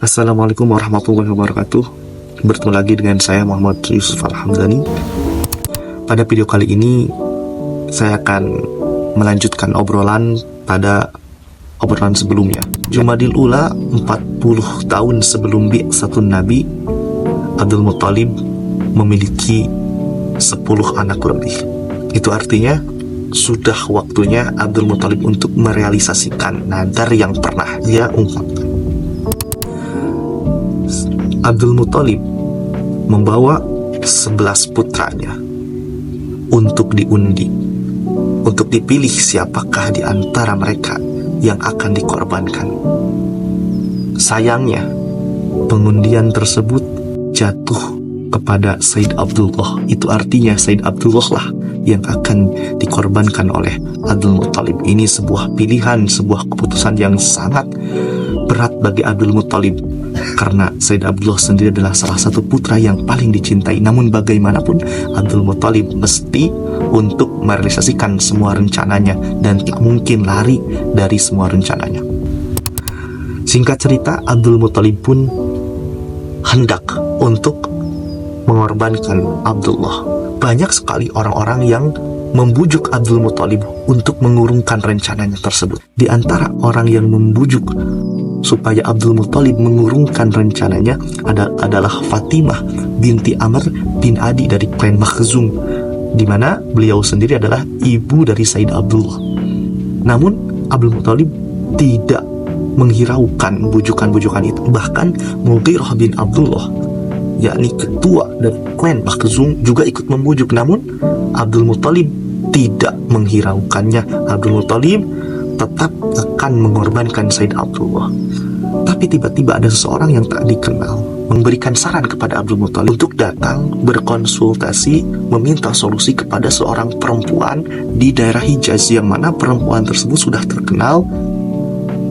Assalamualaikum warahmatullahi wabarakatuh. Bertemu lagi dengan saya Muhammad Yusuf Al-Hamdani. Pada video kali ini saya akan melanjutkan obrolan pada obrolan sebelumnya. Jumadil Ula 40 tahun sebelum bi'tsatun Nabi, Abdul Muttalib memiliki 10 anak lebih. Itu artinya sudah waktunya Abdul Muttalib untuk merealisasikan nadar yang pernah dia ungkapkan. Abdul Muttalib membawa 11 putranya untuk diundi, untuk dipilih siapakah di antara mereka yang akan dikorbankan. Sayangnya, pengundian tersebut jatuh kepada Said Abdullah. Itu artinya Said Abdullah lah yang akan dikorbankan oleh Abdul Muttalib. Ini sebuah pilihan, sebuah keputusan yang sangat berat bagi Abdul Muttalib, karena Said Abdullah sendiri adalah salah satu putra yang paling dicintai. Namun bagaimanapun Abdul Muttalib mesti untuk merealisasikan semua rencananya dan tidak mungkin lari dari semua rencananya. Singkat cerita, Abdul Muttalib pun hendak untuk mengorbankan Abdullah. Banyak sekali orang-orang yang membujuk Abdul Muttalib untuk mengurungkan rencananya tersebut. Di antara orang yang membujuk supaya Abdul Muttalib mengurungkan rencananya adalah Fatimah binti Amr bin Adi dari klan Makhzum, di mana beliau sendiri adalah ibu dari Said Abdullah. Namun Abdul Muttalib tidak menghiraukan bujukan-bujukan itu. Bahkan Mughirah bin Abdullah, yakni ketua dari klan Makhzum, juga ikut membujuk. Namun Abdul Muttalib tidak menghiraukannya. Abdul Muttalib tetap akan mengorbankan Said Abdullah. Tapi tiba-tiba ada seseorang yang tak dikenal memberikan saran kepada Abdul Muttalib untuk datang berkonsultasi, meminta solusi kepada seorang perempuan di daerah Hijaz, yang mana perempuan tersebut sudah terkenal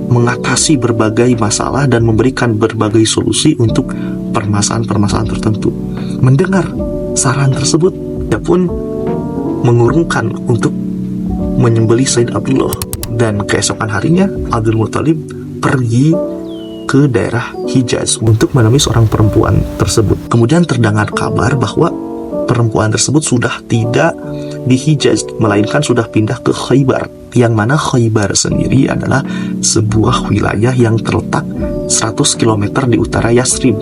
mengatasi berbagai masalah dan memberikan berbagai solusi untuk permasalahan-permasalahan tertentu. Mendengar saran tersebut, dia pun mengurungkan untuk menyembelih Said Abdullah. Dan keesokan harinya Abdul Muttalib pergi ke daerah Hijaz untuk menemui seorang perempuan tersebut. Kemudian terdengar kabar bahwa perempuan tersebut sudah tidak di Hijaz, melainkan sudah pindah ke Khaybar, yang mana Khaybar sendiri adalah sebuah wilayah yang terletak 100 km di utara Yasrib.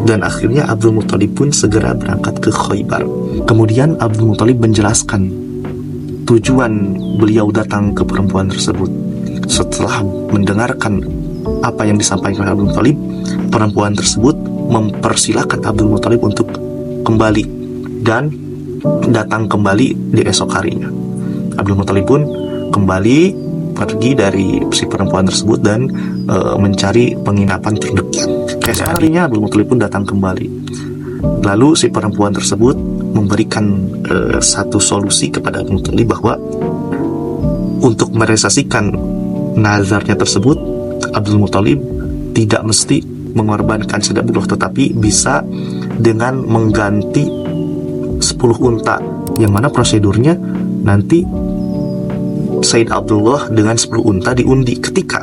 Dan akhirnya Abdul Muttalib pun segera berangkat ke Khaybar. Kemudian Abdul Muttalib menjelaskan tujuan beliau datang ke perempuan tersebut. Setelah mendengarkan apa yang disampaikan oleh Abdul Muttalib, perempuan tersebut mempersilahkan Abdul Muttalib untuk kembali dan datang kembali di esok harinya. Abdul Muttalib pun kembali pergi dari si perempuan tersebut dan mencari penginapan terdekat. Esok harinya Abdul Muttalib pun datang kembali. Lalu si perempuan tersebut memberikan satu solusi kepada Abdul Muttalib bahwa untuk merealisasikan nazarnya tersebut, Abdul Muttalib tidak mesti mengorbankan Said Abdullah, tetapi bisa dengan mengganti 10 unta, yang mana prosedurnya nanti Said Abdullah dengan 10 unta diundi. Ketika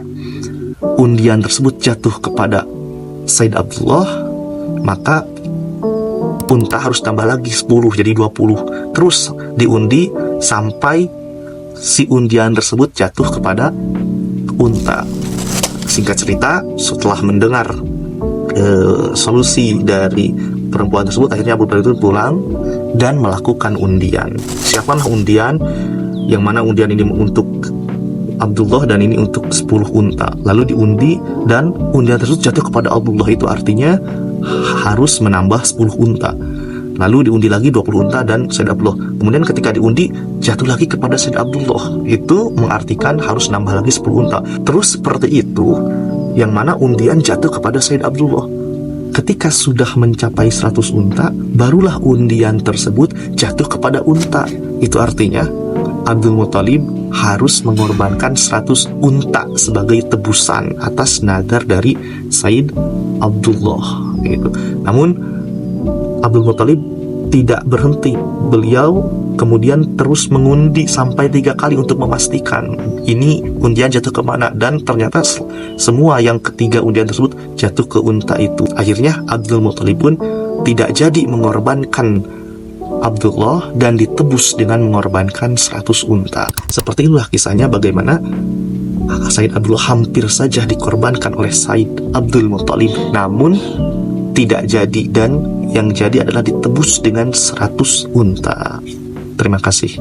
undian tersebut jatuh kepada Said Abdullah, maka unta harus tambah lagi 10, jadi 20. Terus diundi sampai si undian tersebut jatuh kepada unta. Singkat cerita, setelah mendengar solusi dari perempuan tersebut, akhirnya Abu Bakar itu pulang dan melakukan undian. Siapkanlah undian, yang mana undian ini untuk Abdullah dan ini untuk 10 unta. Lalu diundi dan undian tersebut jatuh kepada Abdullah. Itu artinya harus menambah 10 unta. Lalu diundi lagi 20 unta dan Said Abdullah. Kemudian ketika diundi jatuh lagi kepada Said Abdullah. Itu mengartikan harus nambah lagi 10 unta. Terus seperti itu, yang mana undian jatuh kepada Said Abdullah. Ketika sudah mencapai 100 unta, barulah undian tersebut jatuh kepada unta. Itu artinya Abdul Muttalib harus mengorbankan 100 unta sebagai tebusan atas nadar dari Said Abdullah. Gitu. Namun Abdul Muttalib tidak berhenti. Beliau kemudian terus mengundi sampai 3 kali untuk memastikan ini undian jatuh kemana, dan ternyata semua yang ketiga undian tersebut jatuh ke unta itu. Akhirnya Abdul Muthalib pun tidak jadi mengorbankan Abdullah dan ditebus dengan mengorbankan 100 unta. Seperti itulah kisahnya bagaimana Said Abdullah hampir saja dikorbankan oleh Said Abdul Muthalib, namun tidak jadi, dan yang jadi adalah ditebus dengan 100 unta. Terima kasih.